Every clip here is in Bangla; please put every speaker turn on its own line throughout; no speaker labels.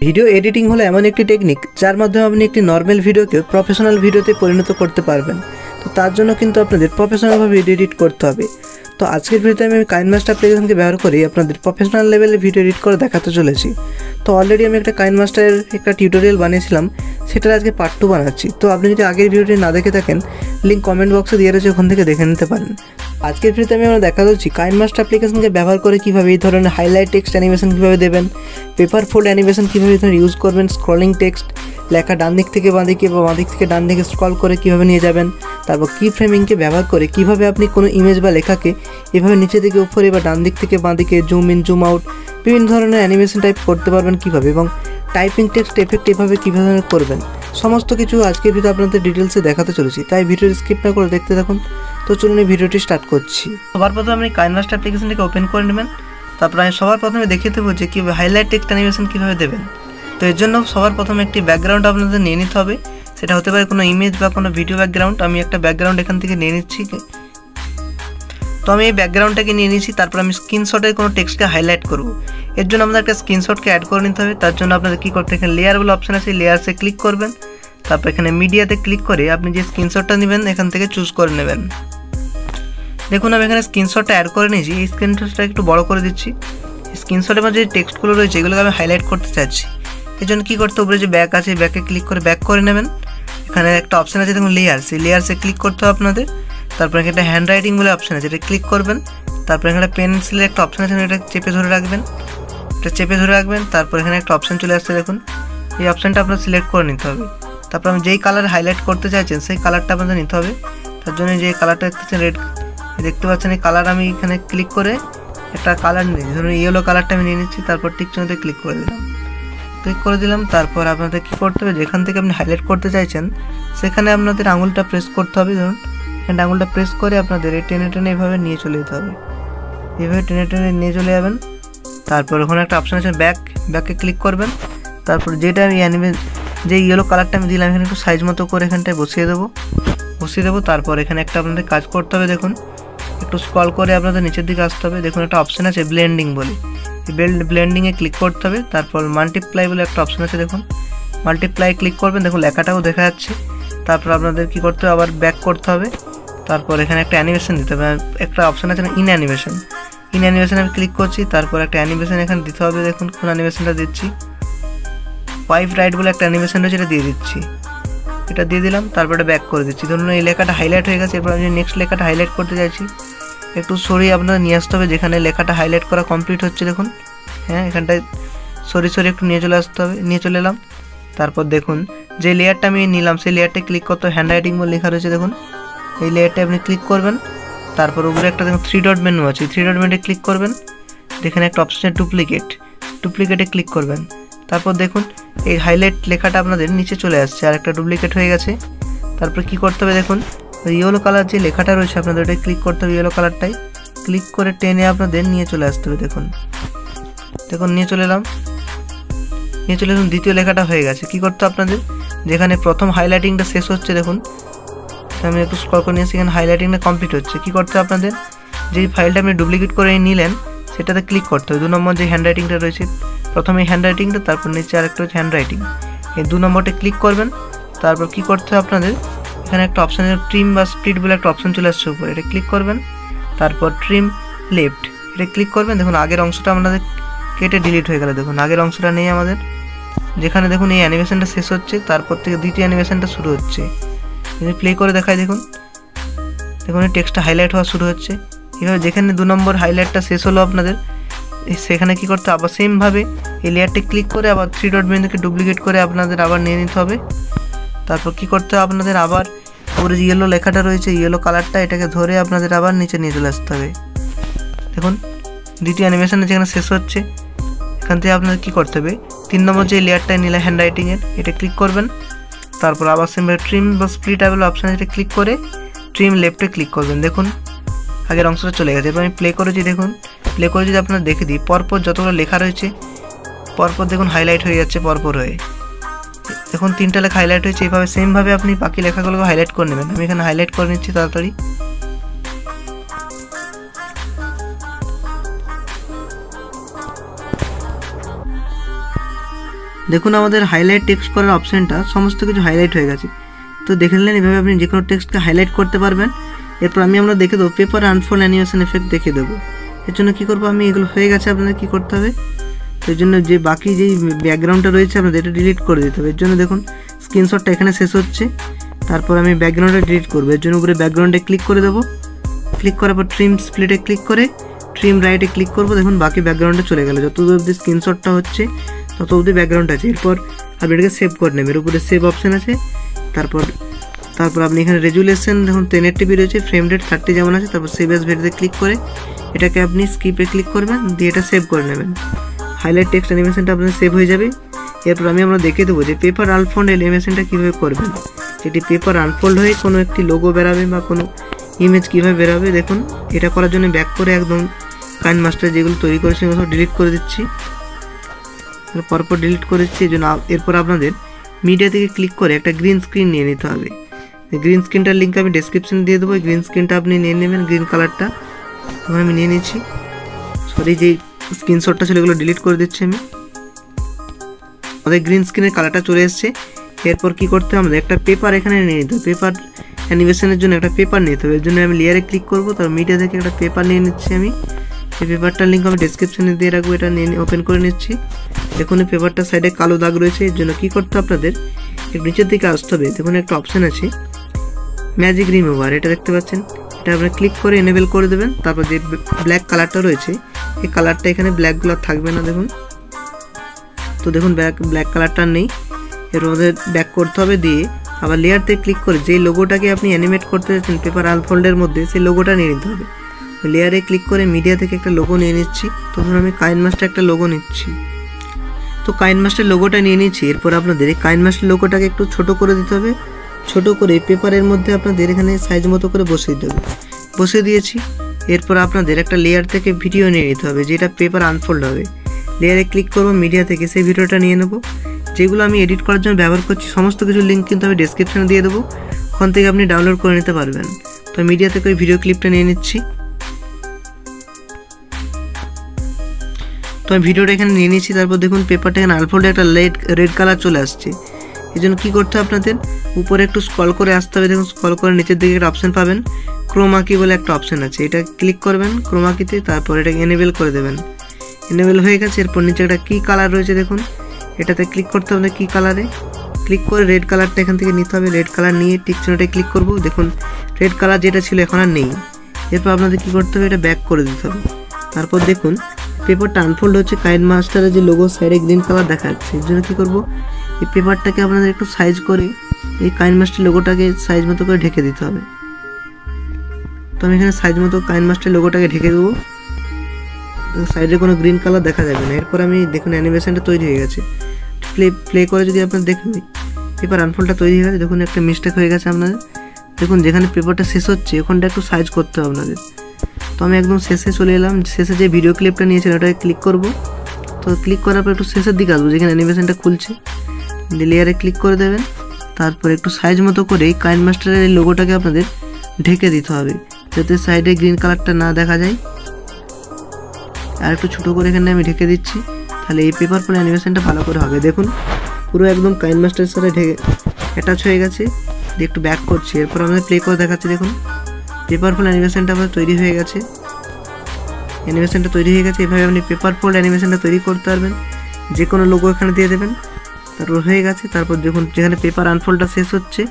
ভিডিও এডিটিং হলো এমন একটি টেকনিক যার মাধ্যমে আপনি একটি নর্মাল ভিডিওকে প্রফেশনাল ভিডিওতে পরিণত করতে পারবেন। তো তার জন্য কিন্তু আপনাদের প্রফেশনালভাবে ভিডিও এডিট করতে হবে। তো আজকের ভিডিওতে আমি কাইনমাস্টার অ্যাপ্লিকেশনকে ব্যবহার করে আপনাদের প্রফেশনাল লেভেলে ভিডিও এডিট করে দেখাতে চলেছি। তো অলরেডি আমি একটা কাইনমাস্টারের একটা টিউটোরিয়াল বানিয়েছিলাম, সেটার আজকে পার্ট 2 বানাচ্ছি। তো আপনি যদি আগের ভিডিওটি না দেখে থাকেন, লিঙ্ক কমেন্ট বক্সে দিয়ে রয়েছে, ওখান থেকে দেখে নিতে পারেন। আজকের ভিডিওতে আমি আমরা দেখা যাচ্ছি কাইনমাস্টার অ্যাপ্লিকেশনকে ব্যবহার করে কীভাবে এই ধরনের হাইলাইট টেক্সট অ্যানিমেশন কীভাবে দেবেন, পেপার ফোল্ড অ্যানিমেশন কীভাবে ইউজ করবেন, স্ক্রলিং টেক্সট লেখা ডান দিক থেকে বাঁ দিকে বা বাঁ দিক থেকে ডান দিকে স্ক্রল করে কীভাবে নিয়ে যাবেন, তারপর কি ফ্রেমিংকে ব্যবহার করে কীভাবে আপনি কোনো ইমেজ বা লেখাকে এভাবে নিচে থেকে উপরে বা ডান দিক থেকে বাঁ দিকে জুম ইন জুম আউট বিভিন্ন ধরনের অ্যানিমেশন টাইপ করতে পারবেন কীভাবে, এবং টাইপিং টেক্সট এফেক্ট এভাবে কীভাবে করবেন, সমস্ত কিছু আজকের ভিডিও আপনাদের ডিটেলসে দেখাতে চলেছি। তাই ভিডিওটি স্কিপ না করে দেখতে থাকুন। তো চলুন এই ভিডিওটি স্টার্ট করছি। সবার প্রথমে আপনি কাইনমাস্টার অ্যাপ্লিকেশনটাকে ওপেন করে নেবেন। তারপর আমি সবার প্রথমে দেখিয়ে দেবো যে কীভাবে হাইলাইট টেক্সট অ্যানিমেশন কীভাবে দেবেন। তো এর জন্য সবার প্রথমে একটি ব্যাকগ্রাউন্ড আপনাদের নিয়ে নিতে হবে। সেটা হতে পারে কোনো ইমেজ বা কোনো ভিডিও ব্যাকগ্রাউন্ড। আমি একটা ব্যাকগ্রাউন্ড এখান থেকে নিয়ে নিচ্ছি। তো আমি এই ব্যাকগ্রাউন্ডটাকে নিয়ে নিচ্ছি। তারপর আমি স্ক্রিনশটের কোনো টেক্সটকে হাইলাইট করব। এর জন্য আমাদের একটা স্ক্রিনশটকে অ্যাড করে নিতে হবে। তার জন্য আপনাদের কী করতে, এখানে লেয়ার বলে অপশান আছে, লেয়ারসে ক্লিক করবেন। তারপর এখানে মিডিয়াতে ক্লিক করে আপনি যে স্ক্রিনশটটা নেবেন এখান থেকে চুজ করে নেবেন। দেখুন আমি এখানে স্ক্রিনশটটা অ্যাড করে নিয়েছি। এই স্ক্রিনশটটা একটু বড় করে দিচ্ছি। স্ক্রিনশটের মধ্যে যে টেক্সটগুলো রয়েছে এগুলোকে আমি হাইলাইট করতে চাচ্ছি। এর জন্য কী করতে, উপরে যে ব্যাক আছে ব্যাকে ক্লিক করে ব্যাক করে নেবেন। এখানে একটা অপশান আছে দেখুন লেয়ার, সেই লেয়ারসে ক্লিক করতে হবে আপনাদের। তারপর এখানে একটা হ্যান্ড রাইটিং বলে অপশান আছে, এটা ক্লিক করবেন। তারপর এখানে পেন্সিলের একটা অপশান আছে, এটা চেপে ধরে রাখবেন। এটা চেপে ধরে রাখবেন। তারপর এখানে একটা অপশান চলে আসছে দেখুন, এই অপশানটা আপনার সিলেক্ট করে নিতে হবে। তারপর আমি যেই কালার হাইলাইট করতে চাইছেন সেই কালারটা আপনাদের নিতে হবে। তার জন্য যে কালারটা দেখতেছেন রেড দেখতে পাচ্ছেন, এই কালার আমি এখানে ক্লিক করে একটা কালার নিয়েছি, ধরুন ইয়েলো কালারটা আমি নিয়ে নিচ্ছি। তারপর টিক চিহ্নতে ক্লিক করে দিলাম। তারপর আপনাদের কী করতে হবে, যেখান থেকে আপনি হাইলাইট করতে চাইছেন সেখানে আপনাদের আঙুলটা প্রেস করতে হবে। ধরুন এখানে আঙুলটা প্রেস করে আপনাদের এই টেনে টেনে এভাবে নিয়ে চলে যেতে হবে। এইভাবে টেনে টেনে নিয়ে চলে যাবেন। তারপর ওখানে একটা অপশান আছে ব্যাকে ক্লিক করবেন। তারপর যেটা আমি যে ইয়েলো কালারটা আমি দিলাম এখানে একটু সাইজ মতো করে এখানটায় বসিয়ে দেবো। তারপর এখানে একটা আপনাদের কাজ করতে হবে, দেখুন একটু স্ক্রল করে আপনাদের নিচের দিকে আসতে হবে। দেখুন একটা অপশান আছে ব্লেন্ডিং বলে, ব্লেন্ডিংয়ে ক্লিক করতে হবে। তারপর মাল্টিপ্লাই বলে একটা অপশান আছে, দেখুন মাল্টিপ্লাই ক্লিক করবেন। দেখুন লেখাটাও দেখা যাচ্ছে। তারপর আপনাদের কী করতে হবে, আবার ব্যাক করতে হবে। তারপর এখানে একটা অ্যানিমেশন দিতে হবে। একটা অপশান আছে ইন অ্যানিমেশন আমি ক্লিক করছি। তারপর একটা অ্যানিমেশন এখানে দিতে হবে। দেখুন কোন অ্যানিমেশনটা দিচ্ছি, ওয়াইফ রাইট বলে একটা অ্যানিমেশন রয়েছে, এটা দিয়ে দিচ্ছি। এটা দিয়ে দিলাম। তারপর এটা ব্যাক করে দিচ্ছি। ধরুন এই লেখাটা হাইলাইট হয়ে গেছে। এরপর আমি নেক্সট লেখাটা হাইলাইট করতে চাইছি, একটু সরিয়ে আপনাদের নিয়ে আসতে হবে যেখানে লেখাটা হাইলাইট করা কমপ্লিট হচ্ছে। দেখুন হ্যাঁ, এখানটায় সরি একটু নিয়ে চলে আসতে হবে। নিয়ে চলে এলাম। তারপর দেখুন যে লেয়ারটা আমি নিলাম সেই লেয়ারটা ক্লিক করতে হবে, হ্যান্ড রাইটিং বলে লেখা রয়েছে। দেখুন এই লেয়ারটা আপনি ক্লিক করবেন। তারপর উপরে একটা দেখুন 3 ডট মেনু আছে, 3 ডট মেনুতে ক্লিক করবেন। যেখানে একটা অপশন আছে ডুপ্লিকেটে ক্লিক করবেন। তারপর দেখুন এই হাইলাইট লেখাটা আপনাদের নিচে চলে আসছে, আর একটা ডুপ্লিকেট হয়ে গেছে। তারপর কি করতে হবে, দেখুন ইয়েলো কালার যে লেখাটা রয়েছে আপনাদের ওটাই ক্লিক করতে হবে। ইয়েলো কালারটাই ক্লিক করে টেনে আপনাদের নিয়ে চলে আসতে হবে। দেখুন নিয়ে চলে এলাম। দ্বিতীয় লেখাটা হয়ে গেছে। কি করতে আপনাদের, যেখানে প্রথম হাইলাইটিংটা শেষ হচ্ছে, দেখুন আমি একটু স্ক্রল করে নিয়েছি, এখানে হাইলাইটিংটা কমপ্লিট হচ্ছে। কি করতে হবে আপনাদের, যেই ফাইলটা আপনি ডুপ্লিকেট করে নিলেন সেটাতে ক্লিক করতে হবে। 2 নম্বর যে হ্যান্ড রাইটিংটা রয়েছে, প্রথমে এই হ্যান্ড রাইটিংটা, তারপর নিচে আরেকটা হচ্ছে হ্যান্ড রাইটিং, এই 2 নম্বরটা ক্লিক করবেন। তারপর কি করতে হবে আপনাদের, এখানে একটা অপশান ট্রিম বা স্প্লিট বলে একটা অপশান চলে আসছে উপরে, এটা ক্লিক করবেন। তারপর ট্রিম লেফট এটা ক্লিক করবেন। দেখুন আগের অংশটা আমাদের কেটে ডিলিট হয়ে গেল। দেখুন আগের অংশটা নেই আমাদের, যেখানে দেখুন এই অ্যানিমেশনটা শেষ হচ্ছে, তারপর থেকে দ্বিতীয় অ্যানিমেশনটা শুরু হচ্ছে। যদি প্লে করে দেখায়, দেখুন এই টেক্সটটা হাইলাইট হওয়া শুরু হচ্ছে। এভাবে যেখানে 2 নম্বর হাইলাইটটা শেষ হলো আপনাদের, সেখানে কি করতে, আবার সেমভাবে এই লেয়ারটি ক্লিক করে আবার 3 ডট মেনুকে ডুপ্লিকেট করে আপনাদের আবার নিয়ে নিতে হবে। তারপর কি করতে হবে আপনাদের, আবার পুরো যে ইয়েলো লেখাটা রয়েছে ইয়েলো কালারটা, এটাকে ধরে আপনাদের আবার নিচে নিয়ে চলে আসতে হবে। দেখুন দ্বিতীয় অ্যানিমেশনটা যেখানে শেষ হচ্ছে, এখান থেকে আপনাদের কী করতে হবে, 3 নম্বর যে লেয়ারটা নিলে হ্যান্ড রাইটিংয়ের, এটা ক্লিক করবেন। তারপর আবার সেমভাবে ট্রিম বা স্প্লিট আইবল অপশান এটা ক্লিক করে ট্রিম লেফটে ক্লিক করবেন। দেখুন আগের অংশটা চলে গেছে। এবার আমি প্লে করেছি, দেখুন প্লে করে যদি আপনারা দেখে দিই, পরপর যতগুলো লেখা রয়েছে পরপর দেখুন হাইলাইট হয়ে যাচ্ছে পরপর হয়ে। দেখুন 3টা লেখা হাইলাইট হয়েছে। এইভাবে সেমভাবে আপনি বাকি লেখাগুলোকে হাইলাইট করে নেবেন। আমি এখানে হাইলাইট করে নিচ্ছি তাড়াতাড়ি। দেখুন আমাদের হাইলাইট টেক্সট করার অপশানটা সমস্ত কিছু হাইলাইট হয়ে গেছে। তো দেখে নিলেন এভাবে আপনি যে কোনো টেক্সটকে হাইলাইট করতে পারবেন। এরপর আমরা দেখে দেবো পেপার আনফোল্ড অ্যানিমেশন এফেক্ট দেখে দেবো। এর জন্য কী করবো, আমি এগুলো হয়ে গেছে আপনাদের কী করতে হবে, তো এর জন্য যে বাকি যেই ব্যাকগ্রাউন্ডটা রয়েছে আপনাদের এটা ডিলিট করে দিতে হবে। এর জন্য দেখুন স্ক্রিনশটটা এখানে শেষ হচ্ছে, তারপর আমি ব্যাকগ্রাউন্ডটা ডিলিট করবো। এর জন্য উপরে ব্যাকগ্রাউন্ডে ক্লিক করে দেবো, ক্লিক করার পর ট্রিম স্প্লিটে ক্লিক করে ট্রিম রাইটে ক্লিক করবো। দেখুন বাকি ব্যাকগ্রাউন্ডে চলে গেল, যত অবধি স্ক্রিনশটটা হচ্ছে তত অবধি ব্যাকগ্রাউন্ড আছে। এরপর আপনি এটাকে সেভ করে নেবেন, এর উপরে সেভ অপশান আছে। তারপর আপনি এখানে রেজুলেশন দেখুন 1080p রয়েছে, ফ্রেম রেট 30 যেমন আছে। তারপর সেভ অ্যাজ ভিডিওতে ক্লিক করে এটাকে আপনি স্কিপে ক্লিক করবেন, দিয়ে এটা সেভ করে নেবেন। হাইলাইট টেক্সট অ্যানিমেশনটা আপনার সেভ হয়ে যাবে। এরপর আমরা দেখিয়ে দেবো যে পেপার আনফোল্ড অ্যানিমেশনটা কীভাবে করবেন। যেটি পেপার আনফোল্ড হয়ে কোনো একটি লোগো বেরাবে বা কোনো ইমেজ কীভাবে বেরাবে। দেখুন এটা করার জন্য ব্যাক করে একদম কাইনমাস্টার যেগুলো তৈরি করেছে সেগুলো সব ডিলিট করে দিচ্ছি, পরপর ডিলিট করে দিচ্ছি। এই জন্য এরপর আপনাদের মিডিয়া থেকে ক্লিক করে একটা গ্রিন স্ক্রিন নিয়ে নিতে হবে। গ্রিন স্ক্রিনটার লিঙ্ক আমি ডেসক্রিপশনে দিয়ে দেবো। গ্রিন স্ক্রিনটা আপনি নিয়ে নেবেন, গ্রিন কালারটা আমি নিয়ে নিচ্ছি। সরি যেই স্ক্রিনশটটা ছিল এগুলো ডিলিট করে দিচ্ছি আমি। আমাদের গ্রিন স্ক্রিনের কালারটা চলে এসছে। এরপর কী করতে হবে, আমাদের একটা পেপার এখানে নিয়ে নিতে হবে। পেপার অ্যানিমেশনের জন্য একটা পেপার নিতে হবে। এর জন্য আমি লেয়ারে ক্লিক করবো, তারপর মিডিয়া থেকে একটা পেপার নিয়ে নিচ্ছি আমি। এই পেপারটার লিঙ্ক আমি ডেসক্রিপশনে দিয়ে রাখবো, এটা নিয়ে ওপেন করে নিচ্ছি। দেখুন এই পেপারটার সাইডে কালো দাগ রয়েছে। এর জন্য কী করতে হবে, আপনাদের একটু নিচের দিকে আসতে হবে। দেখুন একটা অপশান আছে ম্যাজিক রিমুভার, এটা দেখতে পাচ্ছেন, এটা আপনারা ক্লিক করে এনেবেল করে দেবেন। তারপর যে ব্ল্যাক কালারটা রয়েছে এই কালারটা এখানে ব্ল্যাকগুলো থাকবে না দেখুন। তো দেখুন ব্ল্যাক কালারটা নেই। এর মধ্যে ব্যাক করতে হবে, দিয়ে আবার লেয়ারতে ক্লিক করে যেই লোগোটাকে আপনি অ্যানিমেট করতে চাচ্ছেন পেপার আনফোল্ডের মধ্যে সেই লোগোটা নিয়ে নিতে হবে। লেয়ারে ক্লিক করে মিডিয়া থেকে একটা লোগো নিয়ে নিচ্ছি। তখন আমি কাইনমাস্টার একটা লোগো নিচ্ছি। তো কাইনমাস্টার লোগোটা নিয়ে নিচ্ছি। এরপর আপনাদের এই কাইনমাস্টার লোগোটাকে একটু ছোট করে দিতে হবে। ছোট করে পেপারের মধ্যে আপনাদের এখানে সাইজ মতো করে বসিয়ে দিতে হবে। বসিয়ে দিয়েছি। এরপর আপনাদের একটা লেয়ার থেকে ভিডিও নিয়ে নিতে হবে যেটা পেপার আনফোল্ড হবে। লেয়ারে ক্লিক করবো, মিডিয়া থেকে সেই ভিডিওটা নিয়ে নেব। যেগুলো আমি এডিট করার জন্য ব্যবহার করছি সমস্ত কিছু লিঙ্ক কিন্তু আমি ডেসক্রিপশনে দিয়ে দেবো, ওখান থেকে আপনি ডাউনলোড করে নিতে পারবেন। তো মিডিয়া থেকে ওই ভিডিও ক্লিপটা নিয়ে নিচ্ছি। তো আমি ভিডিওটা এখানে নিয়ে নিচ্ছি। তারপর দেখুন পেপারটা এখানে আনফোল্ডে একটা রেড কালার চলে আসছে। এই জন্য কী করতে হবে, আপনাদের উপরে একটু স্ক্রল করে আসতে হবে। দেখুন স্ক্রল করে নিচের দিকে একটা অপশান পাবেন, ক্রোমা কি বলে একটা অপশান আছে, এটা ক্লিক করবেন ক্রোমা কিতে। তারপর এটাকে এনেবেল করে দেবেন। এনেবেল হয়ে গেছে। এরপর নিচে একটা কি কালার রয়েছে দেখুন, এটাতে ক্লিক করতে হবে। কি কালারে ক্লিক করে রেড কালারটা এখান থেকে নিতে হবে। রেড কালার নিয়ে টিক চিহ্নটায় ক্লিক করব। দেখুন রেড কালার যেটা ছিল এখন আর নেই। এরপর আপনাদের কী করতে হবে, এটা ব্যাক করে দিতে হবে। তারপর দেখুন পেপারটা আনফোল্ড হচ্ছে, কাইনমাস্টারের যে লোগো সাইডে গ্রিন কালার দেখা যাচ্ছে। এর জন্য কী করবো, এই পেপারটাকে আপনাদের একটু সাইজ করে এই কাইনমাস্টার লোগোটাকে সাইজ মতো করে ঢেকে দিতে হবে। তো আমি এখানে সাইজ মতো কাইনমাস্টার লোগোটাকে ঢেকে দেবো, সাইডে কোনো গ্রিন কালার দেখা যাবে না। এরপর আমি দেখুন অ্যানিমেশনটা তৈরি হয়ে গেছে। প্লে করে যদি আপনার দেখুন পেপার আনফোল্ডটা তৈরি হয়ে গেছে। দেখুন একটা মিস্টেক হয়ে গেছে আপনাদের। দেখুন যেখানে পেপারটা শেষ হচ্ছে ওখানটা একটু সাইজ করতে হবে আপনাদের। তো আমি একদম শেষে চলে এলাম। শেষে যে ভিডিও ক্লিপটা নিয়েছিলাম ওটাকে ক্লিক করব। তো ক্লিক করার পর একটু শেষের দিকে আসবো যেখানে অ্যানিমেশনটা খুলছে, লেয়ারে ক্লিক করে দেবেন। তারপর একটু সাইজ মতো করে এই কাইনমাস্টারের এই লোগোটাকে আপনাদের ঢেকে দিতে হবে যাতে সাইডে গ্রিন কালারটা না দেখা যায়। আর একটু ছোটো করে এখানে আমি ঢেকে দিচ্ছি, তাহলে এই পেপার ফোন অ্যানিমেশনটা ভালো করে হবে। দেখুন পুরো একদম কাইনমাস্টারের সাথে অ্যাটাচ হয়ে গেছে। দিয়ে একটু ব্যাক করছি। এরপর আমাদের প্লে করে দেখাচ্ছি। দেখুন পেপার ফোল্ড অ্যানিমেশনটা আমাদের তৈরি হয়ে গেছে। এভাবে আপনি পেপার ফোল্ড অ্যানিমেশনটা তৈরি করতে পারবেন। যে কোনো লোগো এখানে দিয়ে দেবেন, তারপর হয়ে গেছে। তারপর দেখুন যেখানে পেপার আনফোল্ডটা শেষ হচ্ছে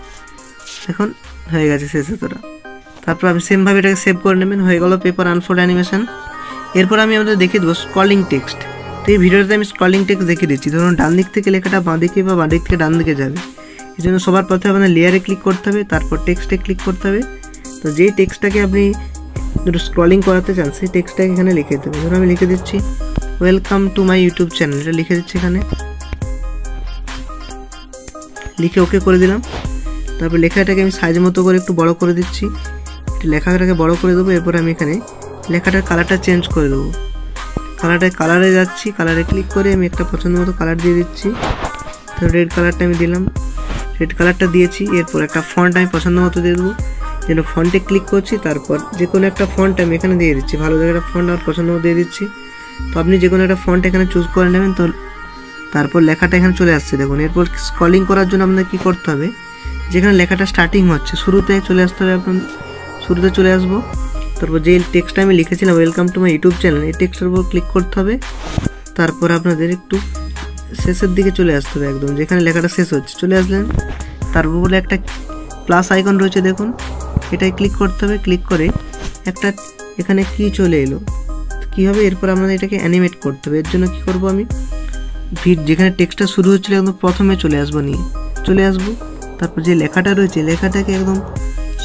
এখন হয়ে গেছে শেষ হতোটা। তারপর আপনি সেমভাবে এটাকে সেভ করে নেবেন। হয়ে গেল পেপার আনফোল্ড অ্যানিমেশন। এরপর আমি আমাদের দেখিয়ে দেবো স্ক্রলিং টেক্সট। তো এই ভিডিওতে আমি স্ক্রলিং টেক্সট দেখিয়ে দিচ্ছি। ধরুন ডান দিক থেকে লেখাটা বাঁ দিকে বা বাঁ দিক থেকে ডান দিকে যাবে। এই জন্য সবার প্রথমে আপনার লেয়ারে ক্লিক করতে হবে, তারপর টেক্সটে ক্লিক করতে হবে। তো যেই টেক্সটটাকে আপনি একটু স্ক্রলিং করাতে চান সেই টেক্সটটাকে এখানে লিখে দেবেন। ধরুন আমি লিখে দিচ্ছি welcome to my YouTube channel, এটা লিখে দিচ্ছি এখানে, লিখে ওকে করে দিলাম। তারপর লেখাটাকে আমি সাইজ মতো করে একটু বড় করে দিচ্ছি, লেখাটাকে বড় করে দেবো। এরপর আমি এখানে লেখাটার কালারটা চেঞ্জ করে দেবো। কালারে যাচ্ছি, কালারে ক্লিক করে আমি একটা পছন্দ মতো কালার দিয়ে দিচ্ছি। তো রেড কালারটা আমি দিলাম, রেড কালারটা দিয়েছি। এরপর একটা ফন্ট আমি পছন্দ মতো দিয়ে দেবো। যেন ফন্টে ক্লিক করছি, তারপর যে কোনো একটা ফন্ট আমি এখানে দিয়ে দিচ্ছি। ভালো জায়গায় একটা ফন্ট আমার পছন্দ মতো দিয়ে দিচ্ছি। তো আপনি যে কোনো একটা ফন্ট এখানে চুজ করে নেবেন। তো তারপর লেখাটা এখানে চলে আসছে দেখুন। এরপর স্ক্রলিং করার জন্য আপনাদের কী করতে হবে, যেখানে লেখাটা স্টার্টিং হচ্ছে শুরুতে চলে আসতে হবে। আপনার শুরুতে চলে আসবো, তারপর যে টেক্সটটা আমি লিখেছিলাম welcome to my YouTube channel, এই টেক্সটের উপর ক্লিক করতে হবে। তারপর আপনাদের একটু শেষের দিকে চলে আসতে হবে, একদম যেখানে লেখাটা শেষ হচ্ছে চলে আসলেন। তারপর বলে একটা প্লাস আইকন রয়েছে দেখুন, এটাই ক্লিক করতে হবে। ক্লিক করে একটা এখানে কি চলে এলো, কী হবে এরপর আমাদের এটাকে অ্যানিমেট করতে হবে। এর জন্য কী করবো, আমি যেখানে টেক্সটটা শুরু হচ্ছিলো একদম প্রথমে চলে আসবো। তারপর যে লেখাটা রয়েছে লেখাটাকে একদম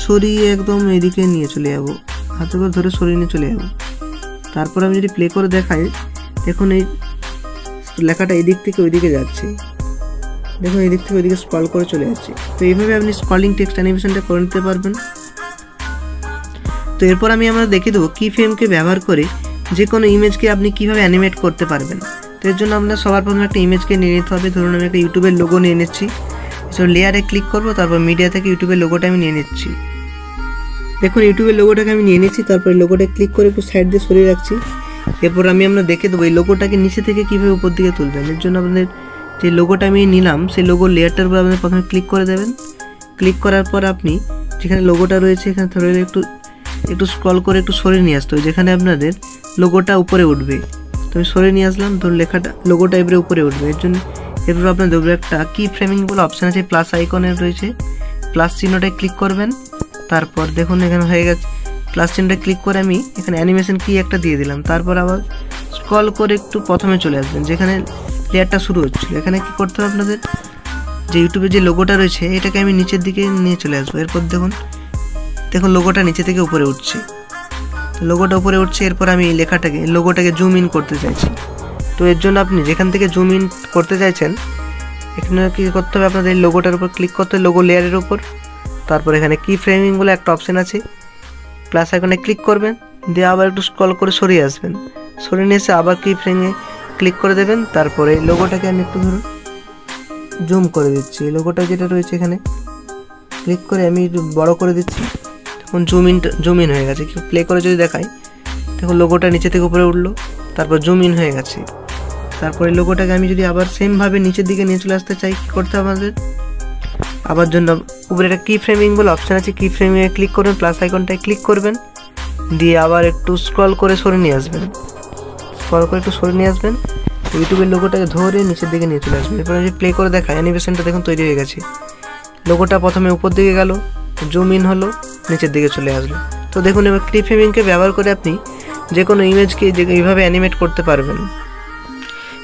সরিয়ে একদম এদিকে নিয়ে চলে যাবো, হাতে করে ধরে সরিয়ে নিয়ে চলে যাবো। তারপর আমি যদি প্লে করে দেখাই, দেখুন এই লেখাটা এদিক থেকে ওইদিকে যাচ্ছে, দেখুন এদিক থেকে ওইদিকে স্ক্রল করে চলে যাচ্ছে। তো এইভাবে আপনি স্ক্রলিং টেক্সট অ্যানিমেশনটা করে নিতে পারবেন। তো এরপর আমরা দেখিয়ে দেবো কি ফ্রেমকে ব্যবহার করে যে কোনো ইমেজকে আপনি কীভাবে অ্যানিমেট করতে পারবেন। তো এর জন্য আপনার সবার প্রথমে একটা ইমেজকে নিয়ে নিতে হবে। ধরুন আমি একটা ইউটিউবের লোগো নিয়ে নিচ্ছি, সো লেয়ারে ক্লিক করবো, তারপর মিডিয়া থেকে ইউটিউবের লোগোটা আমি নিয়ে নিচ্ছি। দেখুন ইউটিউবের লোগোটাকে আমি নিয়ে নিচ্ছি, তারপর লোগোটা ক্লিক করে একটু সাইড দিয়ে সরিয়ে রাখছি। এরপর আমরা দেখে দেবো এই লোগোটাকে নিচে থেকে কীভাবে উপর দিকে তুলবেন। এর জন্য আপনাদের যে লোগোটা আমি নিলাম সেই লোগোর লেয়ারটার উপর আপনাদের প্রথমে ক্লিক করে দেবেন। ক্লিক করার পর আপনি যেখানে লোগোটা রয়েছে এখানে ধরে একটু স্ক্রল করে একটু সরিয়ে নিয়ে আসতে হবে, যেখানে আপনাদের লোগোটা উপরে উঠবে। তো আমি সরিয়ে নিয়ে আসলাম, ধরুন লোগোটা এবারে উপরে উঠবে। এর জন্য এরপর আপনাদের একটা কি ফ্রেমিং বলে অপশান আছে, প্লাস আইকনের রয়েছে, প্লাস চিহ্নটায় ক্লিক করবেন। তারপর দেখুন এখানে হয়ে গেছে, প্লাস চিহ্নটা ক্লিক করে আমি এখানে অ্যানিমেশন কি একটা দিয়ে দিলাম। তারপর আবার স্ক্রল করে একটু প্রথমে চলে আসবেন, যেখানে লেয়ারটা শুরু হচ্ছিল। এখানে কি করতে হবে, আপনাদের যে ইউটিউবে যে লোগোটা রয়েছে এটাকে আমি নিচের দিকে নিয়ে চলে আসবো। এরপর দেখুন লোগোটা নিচে থেকে উপরে উঠছে, লোগোটা উপরে উঠছে। এরপর আমি লোগোটাকে জুম ইন করতে চাইছি। তো এর জন্য আপনি যেখান থেকে জুম ইন করতে চাইছেন এখানে কী করতে হবে, আপনাদের লোগোটার উপর ক্লিক করতে হবে, লোগো লেয়ারের উপর। তারপর এখানে কি ফ্রেমিং বলে একটা অপশান আছে, প্লাস আইকনে ক্লিক করবেন, দিয়ে আবার একটু স্ক্রল করে সরিয়ে আসবেন। সরিয়ে নিয়ে এসে আবার কি ফ্রেমে ক্লিক করে দেবেন। তারপরে এই লোগোটাকে আমি একটু ধরুন জুম করে দিচ্ছি, এই লোগোটা যেটা রয়েছে এখানে ক্লিক করে আমি একটু বড় করে দিচ্ছি। এখন জুম ইন হয়ে গেছে। প্লে করে যদি দেখাই, দেখুন লোগোটা নিচে থেকে উপরে উঠলো, তারপর জুম ইন হয়ে গেছে। তারপরে লোগোটাকে আমি যদি আবার সেমভাবে নিচের দিকে নিয়ে চলে আসতে চাই, কী করতে হবে আমাদের, আবার জন্য উপরে একটা কি ফ্রেমিং বলে অপশান আছে, কি ফ্রেমে ক্লিক করবেন, প্লাস আইকনটায় ক্লিক করবেন, দিয়ে আবার একটু স্ক্রল করে সরিয়ে নিয়ে আসবেন। ইউটিউবের লোগোটাকে ধরে নিচের দিকে নিয়ে চলে আসবেন। এরপর যদি প্লে করে দেখায়, অ্যানিমেশনটা দেখুন তৈরি হয়ে গেছে। লোগোটা প্রথমে উপর দিকে গেল, জুম ইন হলো, নিচের দিকে চলে আসলো। তো দেখুন এবার কি ফ্রেমিংকে ব্যবহার করে আপনি যে কোনো ইমেজকে এইভাবে অ্যানিমেট করতে পারবেন।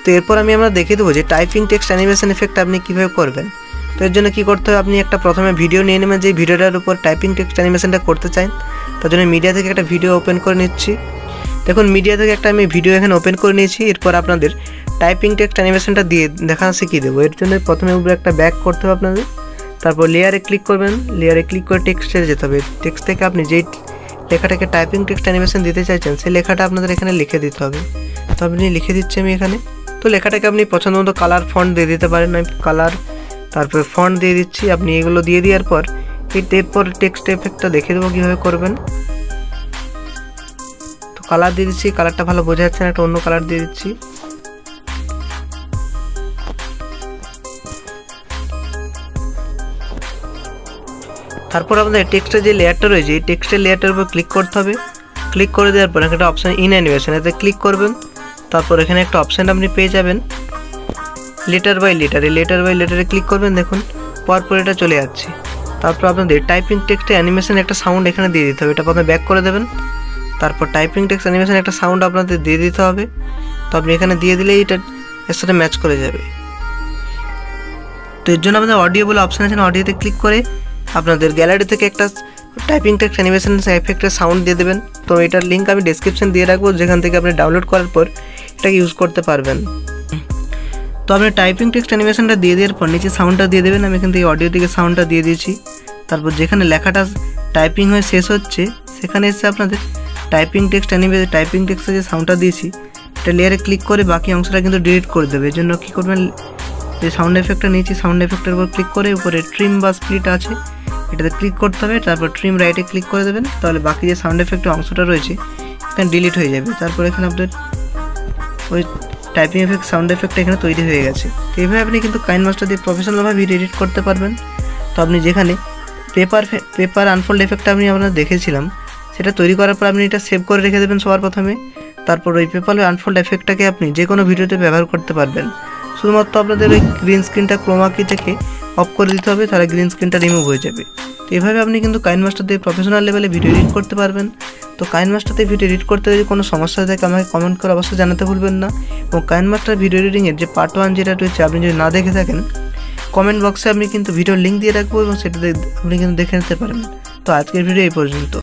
তো এরপর আমরা দেখিয়ে দেবো যে টাইপিং টেক্সট অ্যানিমেশন এফেক্ট আপনি কীভাবে করবেন। তো এর জন্য কী করতে হবে, আপনি একটা প্রথমে ভিডিও নিয়ে নেবেন, যে ভিডিওটার উপর টাইপিং টেক্সট অ্যানিমেশনটা করতে চান। তার জন্য মিডিয়া থেকে একটা ভিডিও ওপেন করে নিচ্ছি। দেখুন মিডিয়া থেকে একটা আমি ভিডিও এখানে ওপেন করে নিয়েছি। এরপর আপনাদের টাইপিং টেক্সট অ্যানিমেশনটা দিয়ে দেখানো শিখিয়ে দেবো। এর জন্য প্রথমে উপরে একটা ব্যাক করতে হবে আপনাদের, তারপর লেয়ারে ক্লিক করবেন, লেয়ারে ক্লিক করে টেক্সটে যেতে হবে। টেক্সট থেকে আপনি যেই লেখাটাকে টাইপিং টেক্সট অ্যানিমেশন দিতে চাইছেন সেই লেখাটা আপনাদের এখানে লিখে দিতে হবে। তো আপনি লিখে দিচ্ছি আমি এখানে। তো লেখাটাকে আপনি পছন্দ মতো কালার ফন্ট দিয়ে দিতে পারেন। আমি কালার তারপর ফন্ট দিয়ে দিচ্ছি। আপনি এগুলো দিয়ে দেওয়ার পর এরপর টেক্সট এফেক্টটা দেখে দেবো কীভাবে করবেন। তো কালার দিয়ে দিচ্ছি, কালারটা ভালো বোঝা যাচ্ছে না, একটা অন্য কালার দিয়ে দিচ্ছি। তারপর আপনাদের টেক্সটের যে লেয়ারটা রয়েছে এই টেক্সটের লেয়ারটার উপর ক্লিক করতে হবে। ক্লিক করে দেওয়ার পর একটা অপশান ইন অ্যানিমেশন, এতে ক্লিক করবেন। তারপর এখানে একটা অপশান আপনি পেয়ে যাবেন লেটার বাই লেটার, এই লেটার বাই লেটারে ক্লিক করবেন। দেখুন পরপর এটা চলে যাচ্ছে। তারপর আপনাদের টাইপিং টেক্সটে অ্যানিমেশন একটা সাউন্ড এখানে দিয়ে দিতে হবে, এটা প্রথমে ব্যাক করে দেবেন। তারপর টাইপিং টেক্সট অ্যানিমেশন একটা সাউন্ড আপনাদের দিয়ে দিতে হবে। তো আপনি এখানে দিয়ে দিলেই এটা এর সাথে ম্যাচ করে যাবে। তো এর জন্য আপনাদের অডিও বলে অপশান আছে, অডিওতে ক্লিক করে আপনাদের গ্যালারি থেকে একটা টাইপিং টেক্সট অ্যানিমেশন এফেক্টের সাউন্ড দিয়ে দেবেন। তো এটার লিঙ্ক আমি ডেসক্রিপশন দিয়ে রাখবো, যেখান থেকে আপনি ডাউনলোড করার পর এটাকে ইউজ করতে পারবেন। তো আপনি টাইপিং টেক্সট অ্যানিমেশনটা দিয়ে দেওয়ার পর নিচে সাউন্ডটা দিয়ে দেবেন। আমি এখান থেকে অডিও থেকে সাউন্ডটা দিয়ে দিয়েছি। তারপর যেখানে লেখাটা টাইপিং হয়ে শেষ হচ্ছে সেখানে এসে আপনাদের টাইপিং টেক্সটের যে সাউন্ডটা দিয়েছি এটা লেয়ারে ক্লিক করে বাকি অংশটা কিন্তু ডিলিট করে দেবে। এর জন্য কী করবেন, যে সাউন্ড এফেক্টটা নিয়েছি সাউন্ড এফেক্টের উপর ক্লিক করে উপরে ট্রিম বা স্প্লিট আছে এটাতে ক্লিক করতে হবে। তারপর ট্রিম রাইটে ক্লিক করে দেবেন, তাহলে বাকি যে সাউন্ড এফেক্টের অংশটা রয়েছে এখানে ডিলিট হয়ে যাবে। তারপর এখানে আপনাদের ওই টাইপিং এফেক্ট, সাউন্ড এফেক্ট এখানে তৈরি হয়ে গেছে। তো এইভাবে আপনি কিন্তু কাইনমাস্টার দিয়ে প্রফেশনালভাবে ভিডিও এডিট করতে পারবেন। তো আপনি যেখানে পেপার আনফোল্ড এফেক্টটা আমি আপনার দেখেছিলাম, সেটা তৈরি করার পর আপনি এটা সেভ করে রেখে দেবেন সবার প্রথমে। তারপর ওই পেপার আনফোল্ড এফেক্টটাকে আপনি যে কোনো ভিডিওতে ব্যবহার করতে পারবেন। শুধুমাত্র আপনাদের ওই গ্রিন স্ক্রিনটা ক্রোমা কি থেকে অফ করে দিতে হবে, তাহলে গ্রিন স্ক্রিনটা রিমুভ হয়ে যাবে। তো এভাবে আপনি কিন্তু কাইনমাস্টার দিয়ে প্রফেশনাল লেভেলে ভিডিও এডিট করতে পারবেন। তো কাইনমাস্টার দিয়ে ভিডিও এডিট করতে যদি কোনো সমস্যা থাকে আমাকে কমেন্ট করে অবশ্যই জানাতে ভুলবেন না। এবং কাইনমাস্টার ভিডিও এডিটিংয়ের যে পার্ট 1 যেটা রয়েছে, আপনি যদি না দেখে থাকেন কমেন্ট বক্সে আমি কিন্তু ভিডিওর লিঙ্ক দিয়ে রাখবো এবং সেটা আপনি কিন্তু দেখে নিতে পারেন। তো আজকের ভিডিও এই পর্যন্ত।